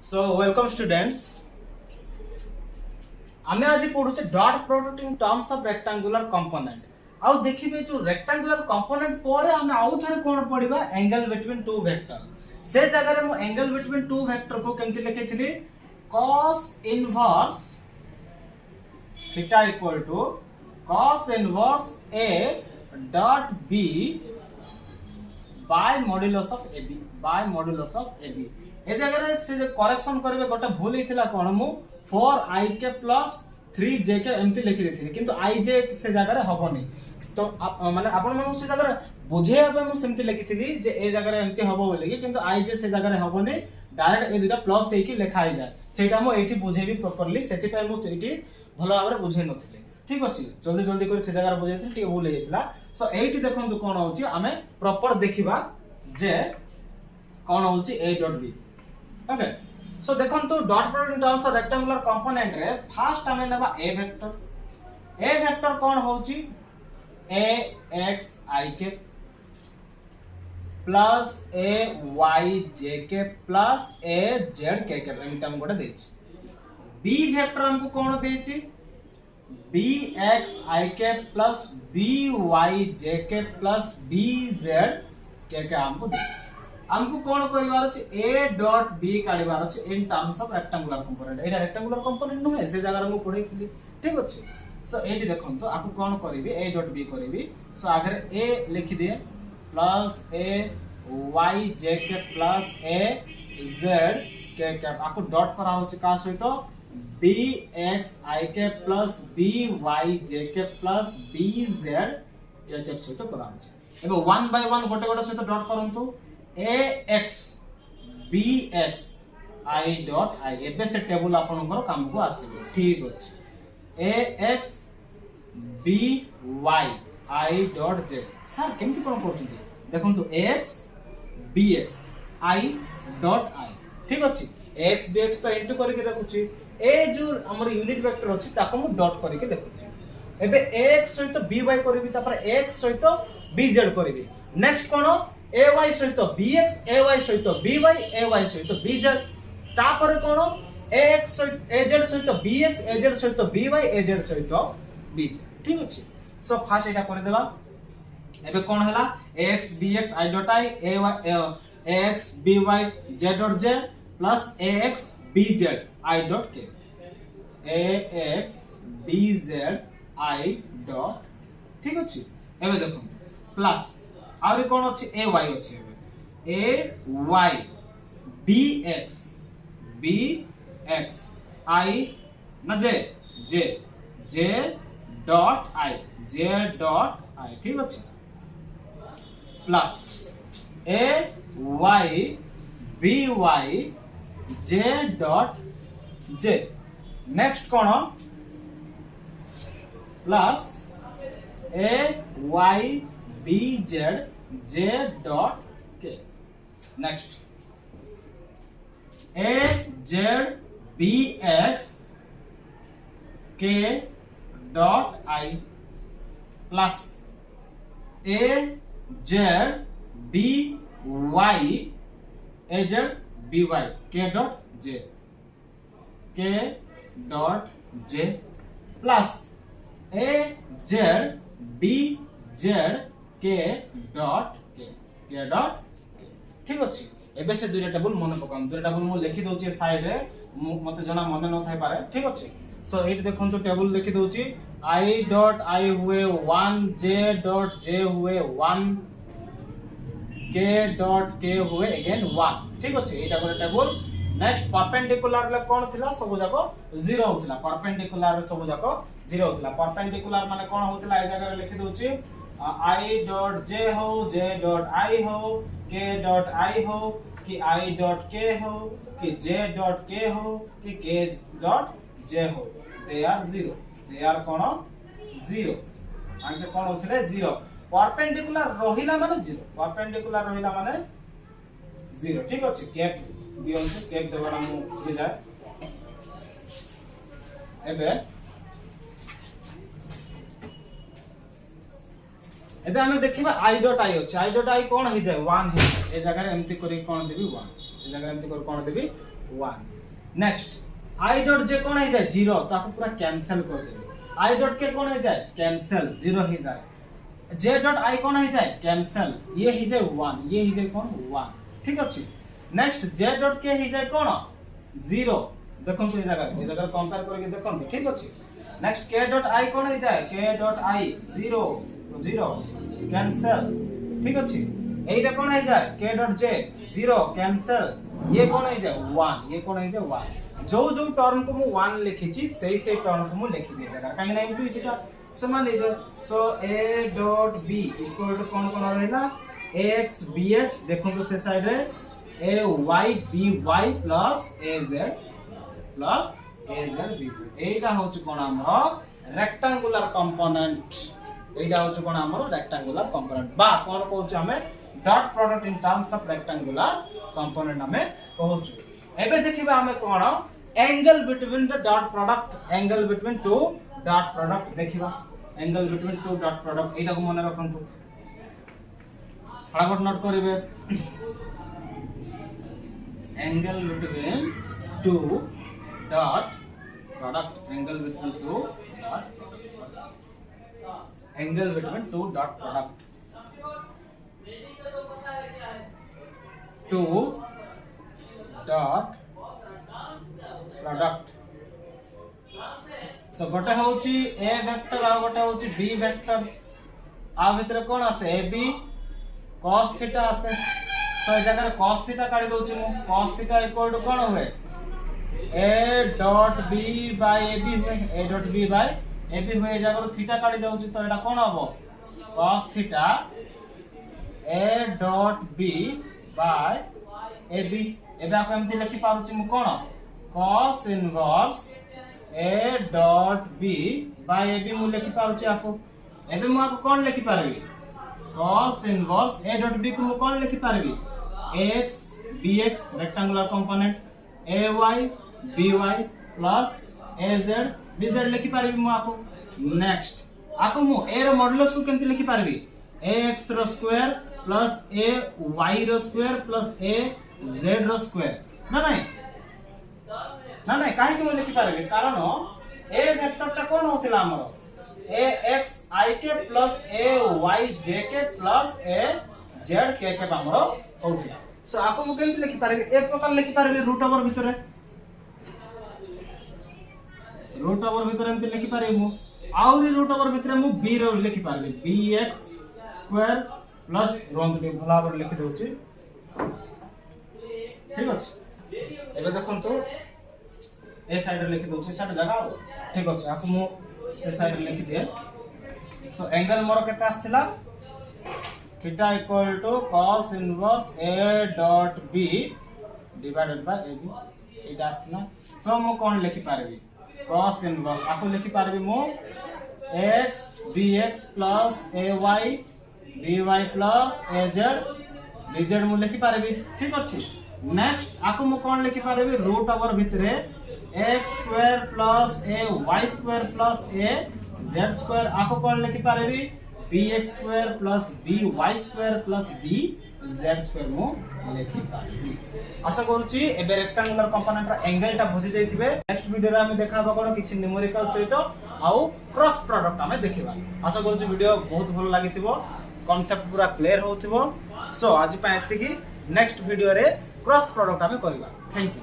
So welcome students. आमे आज पढ़ुचे dot product in terms of rectangular component. आउ देखिबे जो रेक्टेंगुलर कंपोनेंट परे आमे आउ थरे कोन पढिबा एंगल बिटवीन टू वेक्टर। से जगह रे मो एंगल बिटवीन टू वेक्टर को केमति लिखिथिली cos inverse theta equal to cos inverse a dot b by modulus of ab by modulus of ab। ए जगह रे से करेक्शन करबे गोटे भूल हिथिला कोन मु 4ik प्लस 3jk एमती लिखि देथिले किंतु ij से जगह रे हबोनी। तो माने आपण मन से जगह रे बुझे बे मु सेमती लिखिथिली जे ए जगह रे एमती हबो बोली किंतु ij से जगह रे हबोनी डायरेक्ट ए दुटा प्लस हे की लिखा ही जाय सेटा मु एठी बुझेबी प्रॉपर्ली सेति पय मु सेठी भलो भाबरे बुझे नथिले। ठीक अछि जल्दी जल्दी कर से जगह रे बुझेथिल टी भूल हेतिला। सो एठी देखंतु कोन होची आमे प्रॉपर देखिबा जे कोन होची a dot b। Okay so देखंतु dot product in terms of rectangular component रे फर्स्ट हमें लेबा a वेक्टर कोन होची ax ik plus ay jk plus az kk एमिति हम गोटे देछि। b वेक्टर हमको कोन देछि bx ik plus by jk plus bz kk हमको देछि। हमको कोन करिवार अछि a डॉट b काढिवार अछि इन terms of rectangular component. Etah rectangular component नुहे से जगह हम पढैथिली। ठीक अछि सो एटी देखंतु आपको कोन करिवि a डॉट b करिवि। सो आगे a लिखि दिए प्लस a y j के प्लस a z के कैप आपको डॉट करा होछि का सहित b x i के प्लस b y j के प्लस b z के कैप सहित करा होछि। एबे 1 बाय 1 गोटे गोटे सहित डॉट करंतु ax bx i dot i एबे से टेबल आपनकर काम को आसीबो। ठीक अछि ax by i dot z sir केमति कोन करछथि देखंतु ax bx i dot i। ठीक अछि ax bx तो इनटू करके रखुछि ए जो हमर यूनिट वेक्टर अछि ताको मु डॉट करके लिखुछि। एबे ax सहित by करबी तापर ax सहित bz करबी। नेक्स्ट कोन ay सहित bx ay सहित by ay सहित bz तापर कोन ax सहित az सहित bx az सहित by az सहित bz। ठीक अछि सो फास्ट एटा कर देबा। एबे कोन हला ax bx i dot i ax by z dot j plus ax bz i dot k ax bz i dot. ठीक अछि एबे देखो प्लस आउरी कोन अछि ay अछि एबे ay bx i ना j dot i j dot i। ठीक अछि plus ay by j dot j next cone plus ay bz j dot k next az bx k dot i plus az by az by k dot j plus az bz k dot k। ठीक अछि एबे से दुइटा table मन पकाम दुइटा table मु लिखि दोछि side रे मते जना मन न थाई पारे। ठीक अछि सो एट देखंतु टेबल लिखि दोछि i डॉट i हुए 1 j डॉट j हुए 1 k डॉट k हुए अगेन 1। ठीक अछि एटा गोटे टेबल। नेक्स्ट परपेंडिकुलर ले कोन थिला सब जाको 0 होथिला परपेंडिकुलर सब जाको 0 होथिला। परपेंडिकुलर माने कोन होथिला ए जगह रे लिखि दोछि i डॉट j हो j डॉट i हो k डॉट i हो कि i डॉट k हो कि j डॉट k हो कि k डॉट j हो दे आर 0 दे आर कोन 0 आके कोन होथिले 0 परपेंडिकुलर रहिला माने 0 परपेंडिकुलर रहिला माने 0। ठीक अछि कैप दियंतु कैप देबा मु हो जाय एबे एबे हमें देखिबा i डॉट i अछि i डॉट i कोन हो जाय 1 है ए जगह रे एमती करी कोन देबी 1 ए जगह एमती कर कोन देबी 1 नेक्स्ट आई डॉट जे कोन हो जाए 0 ताको पूरा कैंसिल कर देबे आई डॉट के कोन हो जाए कैंसिल 0 हो जाए जे डॉट आई कोन हो जाए कैंसिल ये हो जाए 1 ये हो जाए कोन 1 ठीक अछि नेक्स्ट जे डॉट के हो जाए कोन 0 देखो तो ये जगह कंपेयर करके देखो ठीक अछि नेक्स्ट के डॉट आई कोन हो जाए के डॉट आई 0 तो 0 कैंसिल ठीक अछि एटा कोन हो जाए के डॉट जे 0 कैंसिल ये कोन हो जाए 1 ये कोन हो जाए 1 जो जो टर्म को मु 1 लिखि छी सही सही टर्म को मु लिखि दे जगह काहे ना इनटू सेटा समान है so a dot b equal to कोन कोन रहला ax bx देखो तो से साइड रे ay by plus az bz एटा होछ कोन हमर रेक्टेंगुलर कंपोनेंट एटा होछ कोन हमर रेक्टेंगुलर कंपोनेंट बा कोन कहूछ हमें dot product in terms of rectangular component हमें कहूछ एबे देखिबा हमें कोन angle between the dot product angle between two dot product देखिबा angle between two dot product एटा को मन रखंतु फटाफट नोट करिवे angle between two dot product angle between two dot angle between two dot product two dot product so गोटे होची a vector आ गोटे होची b वेक्टर आ भितर कोन आसे ab cos थीटा आसे सो ए जगह cos थीटा काढी दोची मु cos थीटा इक्वल टू कोन होवे a dot b by ab हुए a dot b by ab हुए जगह थीटा काढी जाउची तो एटा कोन हबो cos theta a dot b by ab एबे आको एमती लिखि पारुची मु कोन cos inverse a dot b by ab मु लिखि पारुची आको एबे मु आको कोन लिखि पारबी cos inverse a dot b को मु कोन लिखि पारबी ax bx rectangular component ay by plus az bz लिखि पारबी मु आको नेक्स्ट आको मु a रो मॉडुलस को केमति लिखि पारबी ax रो स्क्वायर प्लस ay रो स्क्वायर प्लस az रो स्क्वायर ना नहीं काहे कि मु लिखि पारबी कारण a वेक्टर ता कोन होतिला हमर ax i के प्लस ay j के प्लस az k के हमर होतिला सो आको मु केमति लिखि पारबी एक प्रकार लिखि पारबी रूट ओवर भितरे एमति लिखि पारबी मु आउरी रूट ओवर भितरे मु b रो लिखि पारबी bx स्क्वायर प्लस रंग के भला पर लिखि दोची ठीक अछि एबे देखन तो ए साइड रे लिखि दोची साइड जगह ठीक अछि आको मु से साइड लिखि दे सो एंगल मोर केते आस्थिला theta equal to cos inverse a dot b divided by ab एटा आस्थिला सो मु कोन लिखि पारबी cos इनवर्स आको लिखि पारबी मु x bx plus ay by plus az dz मु लिखि पारबी ठीक अछि नेक्स्ट आको मु कोन लिखि पारबी रूट ओवर भितरे x square plus ay square plus az square आको कोन लिखि पारबी bx square plus by square plus bz square मु लिखि पारबी आशा करूची एबे रेक्टेंगुलर कंपोनेंट रा एंगल ता बुझि जाइथिबे नेक्स्ट वीडियो रे हम देखाबा कोन किछि न्यूमेरिकल सहित आउ क्रॉस प्रोडक्ट हम देखिबा आशा करूची वीडियो बहुत भल लागिथिबो कांसेप्ट पूरा क्लियर होथिबो सो आज पय एति की नेक्स्ट वीडियो रे क्रॉस प्रोडक्ट हम करबा थैंक यू।